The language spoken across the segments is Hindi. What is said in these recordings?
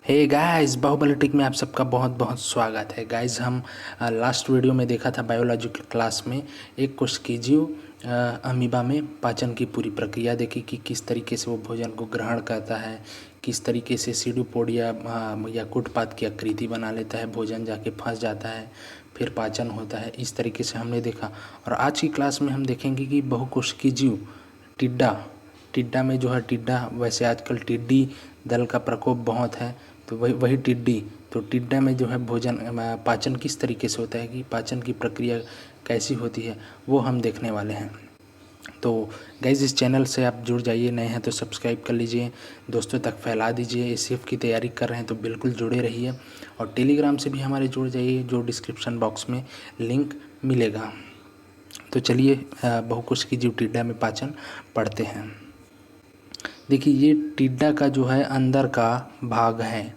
हे गाइस, बाहुबली में आप सबका बहुत बहुत स्वागत है। गाइस, हम लास्ट वीडियो में देखा था बायोलॉजी क्लास में एक कोशिकीजीव अमीबा में पाचन की पूरी प्रक्रिया देखी कि किस तरीके से वो भोजन को ग्रहण करता है, किस तरीके से सीडोपोडिया या कुटपात की आकृति बना लेता है, भोजन जाके फंस जाता है, फिर पाचन होता है। इस तरीके से हमने देखा। और आज की क्लास में हम देखेंगे कि बहुकोशिकीजीव टिड्डा में जो है, टिड्डा वैसे आजकल टिड्डी दल का प्रकोप बहुत है, तो वही टिड्डी। तो टिड्डा में जो है भोजन पाचन किस तरीके से होता है, कि पाचन की प्रक्रिया कैसी होती है, वो हम देखने वाले हैं। तो गाइज, इस चैनल से आप जुड़ जाइए, नए हैं तो सब्सक्राइब कर लीजिए, दोस्तों तक फैला दीजिए। एसएफ की तैयारी कर रहे हैं तो बिल्कुल जुड़े रहिए। और टेलीग्राम से भी हमारे जुड़ जाइए, जो डिस्क्रिप्शन बॉक्स में लिंक मिलेगा। तो चलिए बहुकोशिकीय टिड्डा में पाचन पढ़ते हैं। देखिए, ये टिड्डा का जो है अंदर का भाग है।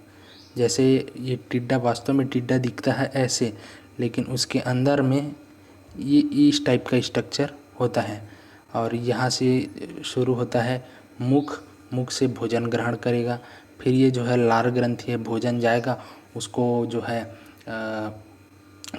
जैसे ये टिड्डा वास्तव में टिड्डा दिखता है ऐसे, लेकिन उसके अंदर में ये इस टाइप का स्ट्रक्चर होता है। और यहाँ से शुरू होता है मुख से भोजन ग्रहण करेगा। फिर ये जो है लार ग्रंथि है, भोजन जाएगा उसको जो है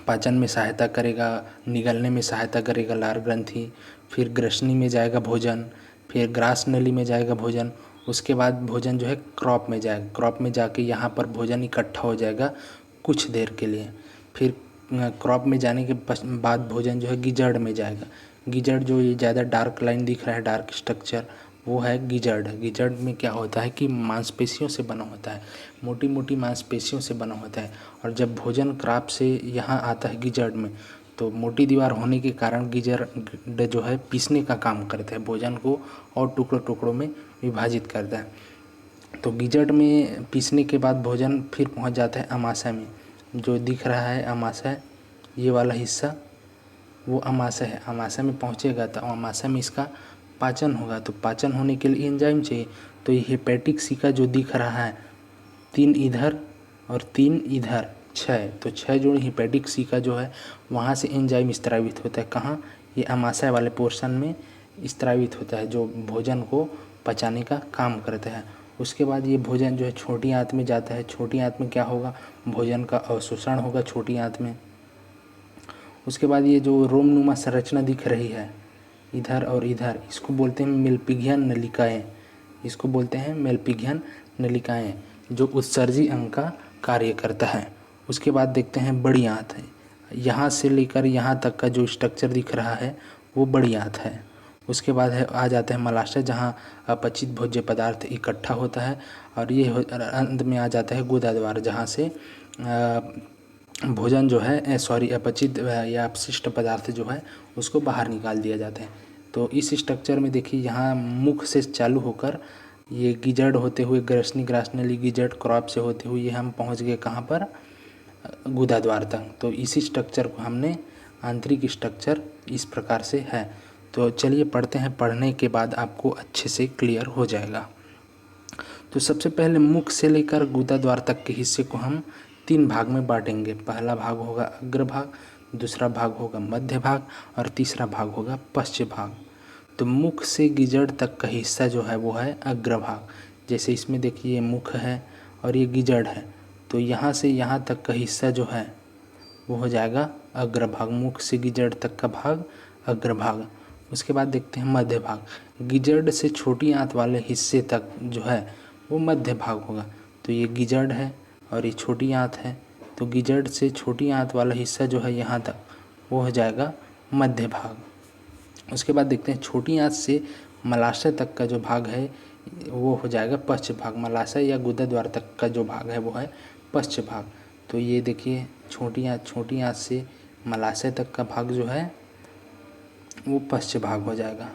पाचन में सहायता करेगा, निगलने में सहायता करेगा लार ग्रंथि। फिर ग्रसनी में जाएगा भोजन, फिर ग्रास नली में जाएगा भोजन। उसके बाद भोजन जो है क्रॉप में जाएगा, क्रॉप में जाके यहाँ पर भोजन इकट्ठा हो जाएगा कुछ देर के लिए। फिर क्रॉप में जाने के बाद भोजन जो है गिजड़ में जाएगा। गिजड़, जो ये ज़्यादा डार्क लाइन दिख रहा है, डार्क स्ट्रक्चर, वो है गिजड़। गिजड़ में क्या होता है कि मांसपेशियों से बना होता है, मोटी मोटी मांसपेशियों से बना होता है। और जब भोजन क्रॉप से यहाँ आता है गिजड़ में, तो मोटी दीवार होने के कारण गिजड़ जो है पीसने का काम करता है, भोजन को और टुकड़ों टुकड़ों में विभाजित करता है। तो गिजड़ में पीसने के बाद भोजन फिर पहुंच जाता है अमाशय में। जो दिख रहा है अमाशय, ये वाला हिस्सा वो अमाशय है। अमाशय में पहुंचेगा तो अमाशय में इसका पाचन होगा। तो पाचन होने के लिए एंजाइम चाहिए। तो ये हेपेटिक सिका जो दिख रहा है, 3 इधर और 3 इधर, 6, तो 6 जोड़ी हेपेटिक सिका जो है, वहाँ से एंजाइम स्त्रावित होता है। कहाँ? ये अमाशय वाले पोर्शन में स्त्रावित होता है, जो भोजन को पचाने का काम करता है। उसके बाद ये भोजन जो है छोटी आंत में जाता है। छोटी आंत में क्या होगा? भोजन का अवशोषण होगा छोटी आंत में। उसके बाद ये जो रोमनुमा संरचना दिख रही है इधर और इधर, इसको बोलते हैं मेलपिगियन नलिकाएं। इसको बोलते हैं मेलपिगियन नलिकाएं, जो उत्सर्जी अंग का कार्य करता है। उसके बाद देखते हैं बड़ी आंत है। यहाँ से लेकर यहाँ तक का जो स्ट्रक्चर दिख रहा है वो बड़ी आंत है। उसके बाद आ जाता है मलाशय, जहाँ अपचित भोज्य पदार्थ इकट्ठा होता है। और ये अंत में आ जाता है गुदा द्वार, जहाँ से भोजन जो है अपचित या अपशिष्ट पदार्थ जो है उसको बाहर निकाल दिया जाता है। तो इस स्ट्रक्चर में देखिए, यहाँ मुख से चालू होकर ये गिजड़ होते हुए ग्रासनली गिजड़ क्रॉप से होते हुए ये हम पहुँच गए कहाँ पर? गुदा द्वार तक। तो इसी स्ट्रक्चर को हमने आंतरिक स्ट्रक्चर इस प्रकार से है। तो चलिए पढ़ते हैं, पढ़ने के बाद आपको अच्छे से क्लियर हो जाएगा। तो सबसे पहले मुख से लेकर गुदा द्वार तक के हिस्से को हम 3 भाग में बांटेंगे। पहला भाग होगा अग्र भाग, दूसरा भाग होगा मध्य भाग और तीसरा भाग होगा पश्चिम भाग। तो मुख से गिजड़ तक का हिस्सा जो है वो है अग्र भाग। जैसे इसमें देखिए, ये मुख है और ये गिजड़ है, तो यहाँ से यहाँ तक का हिस्सा जो है वो हो जाएगा अग्र भाग। मुख से गिजड़ तक का भाग अग्र भाग। उसके बाद देखते हैं मध्य भाग। गिजड़ से छोटी आंत वाले हिस्से तक जो है वो मध्य भाग होगा। तो ये गिजड़ है और ये छोटी आंत है, तो गिजड़ से छोटी आंत वाला हिस्सा जो है यहाँ तक वो हो जाएगा मध्य भाग। उसके बाद देखते हैं छोटी आंत से मलाशय तक का जो भाग है वो हो जाएगा पश्च भाग। मलाशय या गुदा द्वार तक का जो भाग है वो है पश्च भाग। तो ये देखिए, छोटी आंत से मलाशय तक का भाग जो है वो पश्च भाग हो जाएगा।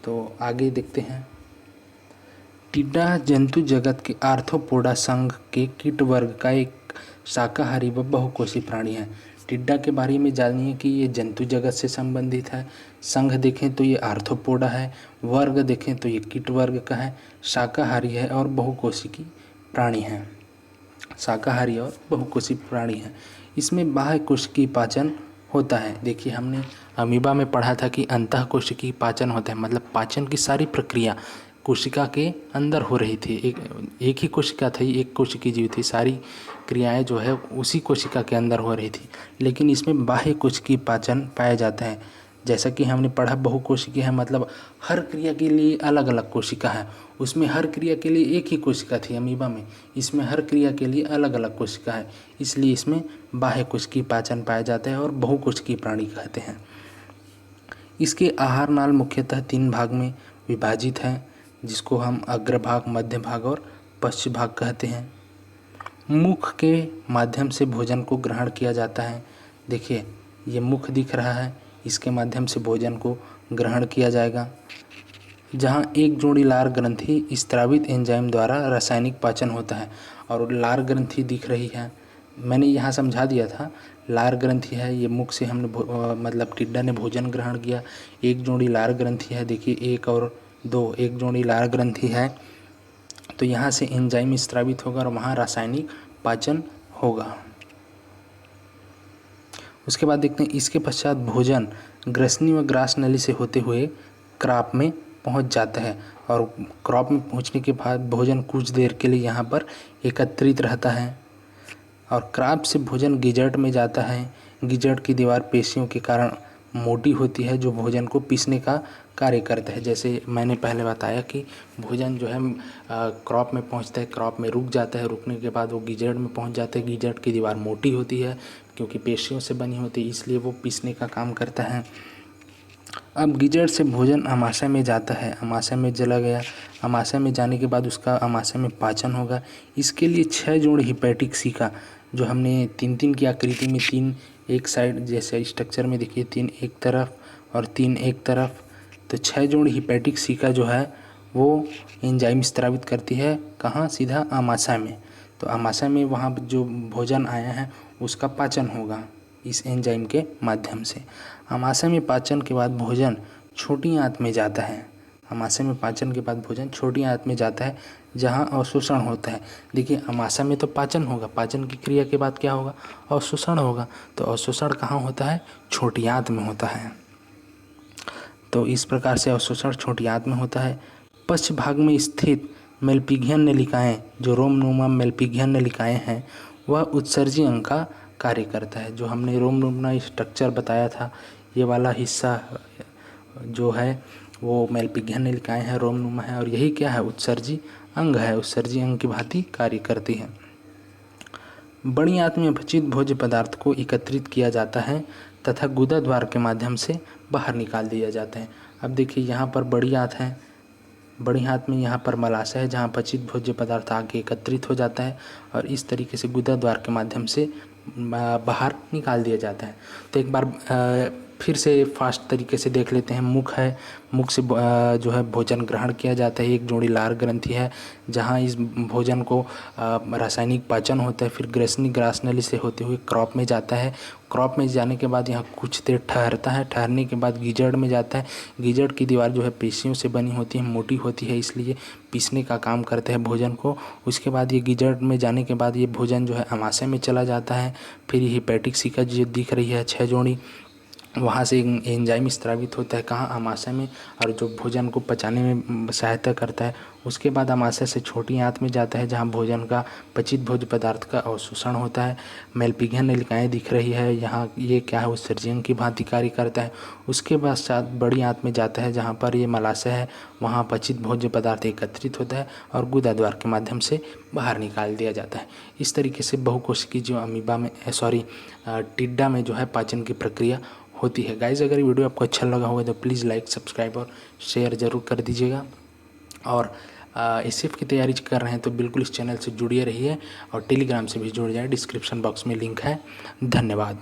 तो आगे देखते हैं, टिड्डा जंतु जगत के आर्थ्रोपोडा संघ के कीट वर्ग का एक शाकाहारी व बहुकोषी प्राणी है। टिड्डा के बारे में जानिए कि ये जंतु जगत से संबंधित है। संघ देखें तो ये आर्थ्रोपोडा है, वर्ग देखें तो ये कीट वर्ग का है, शाकाहारी है और बहुकोशिकी प्राणी है। शाकाहारी और बहुकोशी प्राणी है। इसमें बाह्य कोशिकीय पाचन होता है। देखिए, हमने अमीबा में पढ़ा था कि अंतः कोशिकीय पाचन होता है, मतलब पाचन की सारी प्रक्रिया कोशिका के अंदर हो रही थी। एक ही कोशिका थी, एक कोशिकी जीव थी, सारी क्रियाएं जो है उसी कोशिका के अंदर हो रही थी। लेकिन इसमें बाह्य कोशिकीय पाचन पाया जाता है। जैसा कि हमने पढ़ा, बहुकोशिकीय है मतलब हर क्रिया के लिए अलग अलग कोशिका है। उसमें हर क्रिया के लिए एक ही कोशिका थी अमीबा में, इसमें हर क्रिया के लिए अलग अलग कोशिका है, इसलिए इसमें बाह्य कोशिकीय पाचन पाया जाता है और बहुकोशिकीय प्राणी कहते हैं। इसके आहार नाल मुख्यतः 3 भाग में विभाजित हैं, जिसको हम अग्रभाग, मध्य भाग और पश्च भाग कहते हैं। मुख के माध्यम से भोजन को ग्रहण किया जाता है। देखिए ये मुख दिख रहा है, इसके माध्यम से भोजन को ग्रहण किया जाएगा, जहाँ एक जोड़ी लार ग्रंथि स्त्रावित एंजाइम द्वारा रासायनिक पाचन होता है। और लार ग्रंथि दिख रही है, मैंने यहाँ समझा दिया था। लार ग्रंथि है, ये मुख से हमने मतलब टिड्डा ने भोजन ग्रहण किया। एक जोड़ी लार ग्रंथि है, देखिए 1 और 2, एक जोड़ी लार ग्रंथि है। तो यहाँ से एंजाइम स्त्रावित होगा और वहाँ रासायनिक पाचन होगा। उसके बाद देखते हैं, इसके पश्चात भोजन ग्रसनी व ग्रास नली से होते हुए क्रॉप में पहुंच जाता है। और क्रॉप में पहुंचने के बाद भोजन कुछ देर के लिए यहाँ पर एकत्रित रहता है और क्रॉप से भोजन गिजट में जाता है। गिजट की दीवार पेशियों के कारण मोटी होती है, जो भोजन को पीसने का कार्य करता है। जैसे मैंने पहले बताया कि भोजन जो है क्रॉप में पहुंचता है, क्रॉप में रुक जाता है, रुकने के बाद वो गिजट में पहुंच जाता है। गिजट की दीवार मोटी होती है क्योंकि पेशियों से बनी होती है, इसलिए वो पीसने का काम करता है। अब गिजट से भोजन आमाशय में जाता है, आमाशय में चला गया। आमाशय में जाने के बाद उसका आमाशय में पाचन होगा। इसके लिए 6 जोड़ हिपैटिक सिका, जो हमने 3-3 की आकृति में 3 एक साइड जैसे स्ट्रक्चर में देखिए, 3 एक तरफ और 3 एक तरफ, तो 6 जोड़ हिपैटिक सिका जो है वो एंजाइम स्त्रावित करती है। कहाँ? सीधा आमाशय में। तो आमाशय में वहाँ जो भोजन आया है उसका पाचन होगा इस एंजाइम के माध्यम से। आमाशय में पाचन के बाद भोजन छोटी आंत में जाता है। आमाशय में पाचन के बाद भोजन छोटी आंत में जाता है, जहाँ अवशोषण होता है। देखिए आमाशय में तो पाचन होगा, पाचन की क्रिया के बाद क्या होगा? अवशोषण होगा। तो अवशोषण कहाँ होता है? छोटी आंत में होता है। तो इस प्रकार से अवशोषण छोटी आंत में होता है। पश्च भाग में स्थित मेलपिगियन नलिकाएं, जो रोमनुमा मेलपिगियन नलिकाएं हैं, वह उत्सर्जी अंग का कार्य करता है। जो हमने रोमनुमा स्ट्रक्चर बताया था, ये वाला हिस्सा जो है वो मेलपिगियन नलिकाएं हैं, रोमनुमा है, और यही क्या है? उत्सर्जी अंग है। उत्सर्जी अंग की भांति कार्य करती है। बड़ी आंत में अपचित भोज्य पदार्थ को एकत्रित किया जाता है तथा गुदा द्वार के माध्यम से बाहर निकाल दिया जाता है। अब देखिए यहाँ पर बड़ी आंत है, बड़ी आंत में यहाँ पर मलाशय है, जहाँ अपचित भोज्य पदार्थ आगे एकत्रित हो जाता है और इस तरीके से गुदा द्वार के माध्यम से बाहर निकाल दिया जाता है। तो एक बार फिर से फास्ट तरीके से देख लेते हैं। मुख है, मुख से जो है भोजन ग्रहण किया जाता है। एक जोड़ी लार ग्रंथि है, जहाँ इस भोजन को रासायनिक पाचन होता है। फिर ग्रसनी ग्रास नली से होते हुए क्रॉप में जाता है। क्रॉप में जाने के बाद यहाँ कुछ देर ठहरता है। ठहरने के बाद गिजड़ में जाता है। गिजड़ की दीवार जो है पेशियों से बनी होती है, मोटी होती है, इसलिए पीसने का काम करते हैं भोजन को। उसके बाद ये गिजड़ में जाने के बाद ये भोजन जो है आमाशय में चला जाता है। फिर ये हिपैटिक सिका जो दिख रही है 6 जोड़ी, वहाँ से एंजाइम स्त्रावित होता है। कहाँ? आमाशय में, और जो भोजन को पचाने में सहायता करता है। उसके बाद आमाशय से छोटी आंत में जाता है, जहाँ भोजन का पचित भोज्य पदार्थ का अवशोषण होता है। मेलपिगियन नलिकाएं दिख रही है यहाँ, ये क्या है? उत्सर्जी अंग की भांति कार्य करता है। उसके बाद बड़ी आंत में जाता है, जहाँ पर ये मलाशय है, वहाँ पचित भोज्य पदार्थ एकत्रित होता है और गुदा द्वार के माध्यम से बाहर निकाल दिया जाता है। इस तरीके से बहुकोशिकीय जो अमीबा में टिड्डा में जो है पाचन की प्रक्रिया होती है। गाइज अगर ये वीडियो आपको अच्छा लगा होगा तो प्लीज़ लाइक, सब्सक्राइब और शेयर ज़रूर कर दीजिएगा। और एसएफ की तैयारी कर रहे हैं तो बिल्कुल इस चैनल से जुड़े रहिए और टेलीग्राम से भी जुड़ जाए। डिस्क्रिप्शन बॉक्स में लिंक है। धन्यवाद।